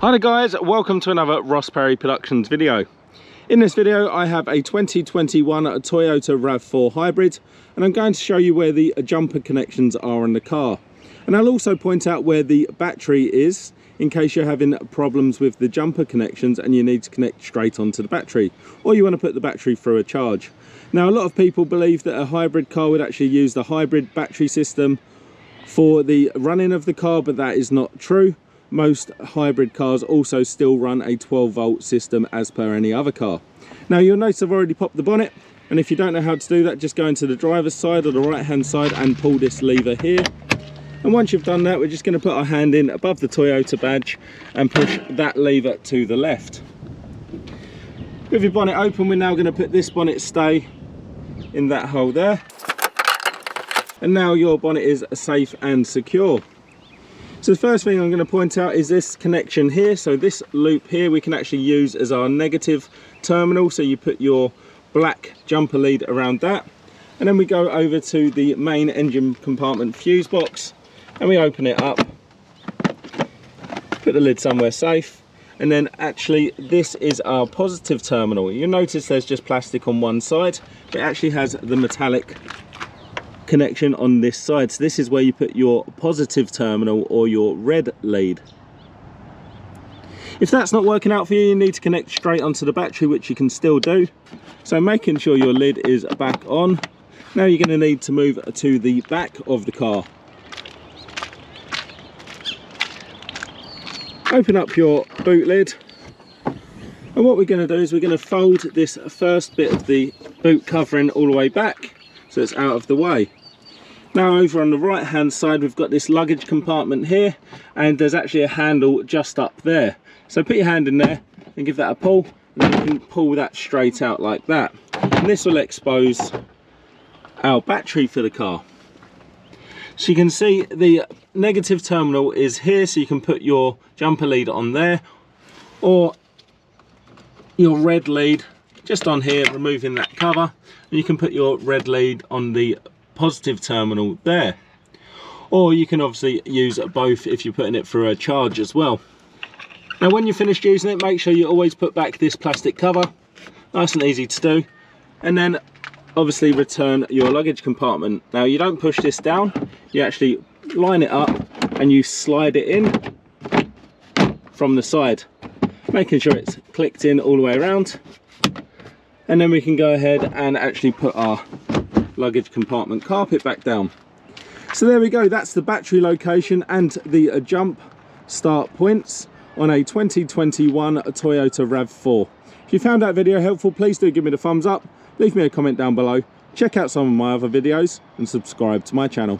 Hi there guys, welcome to another Ross Perry Productions video. In this video I have a 2021 Toyota RAV4 Hybrid and I'm going to show you where the jumper connections are on the car. And I'll also point out where the battery is in case you're having problems with the jumper connections and you need to connect straight onto the battery, or you want to put the battery through a charge. Now a lot of people believe that a hybrid car would actually use the hybrid battery system for the running of the car, but that is not true. Most hybrid cars also still run a 12-volt system as per any other car. Now you'll notice I've already popped the bonnet, and if you don't know how to do that, just go into the driver's side or the right hand side and pull this lever here. And once you've done that, we're just going to put our hand in above the Toyota badge and push that lever to the left. With your bonnet open, we're now going to put this bonnet stay in that hole there. And now your bonnet is safe and secure. So the first thing I'm going to point out is this connection here. So this loop here we can actually use as our negative terminal. So you put your black jumper lead around that. And then we go over to the main engine compartment fuse box and we open it up. Put the lid somewhere safe. And then actually this is our positive terminal. You'll notice there's just plastic on one side, but it actually has the metallic connection on this side. So this is where you put your positive terminal or your red lead. If that's not working out for you, you need to connect straight onto the battery, which you can still do. So making sure your lid is back on. Now you're going to need to move to the back of the car. Open up your boot lid. And what we're going to do is we're going to fold this first bit of the boot covering all the way back so it's out of the way. Now over on the right hand side we've got this luggage compartment here, and there's actually a handle just up there. So put your hand in there and give that a pull, and then you can pull that straight out like that. And this will expose our battery for the car. So you can see the negative terminal is here, so you can put your jumper lead on there, or your red lead just on here, removing that cover, and you can put your red lead on the positive terminal there. Or you can obviously use both if you're putting it through a charge as well. Now when you're finished using it, make sure you always put back this plastic cover, nice and easy to do, and then obviously return your luggage compartment. Now you don't push this down, you actually line it up and you slide it in from the side, making sure it's clicked in all the way around. And then we can go ahead and actually put our luggage compartment carpet back down. So there we go, that's the battery location and the jump start points on a 2021 Toyota RAV4. If you found that video helpful, please do give me the thumbs up, leave me a comment down below, check out some of my other videos and subscribe to my channel.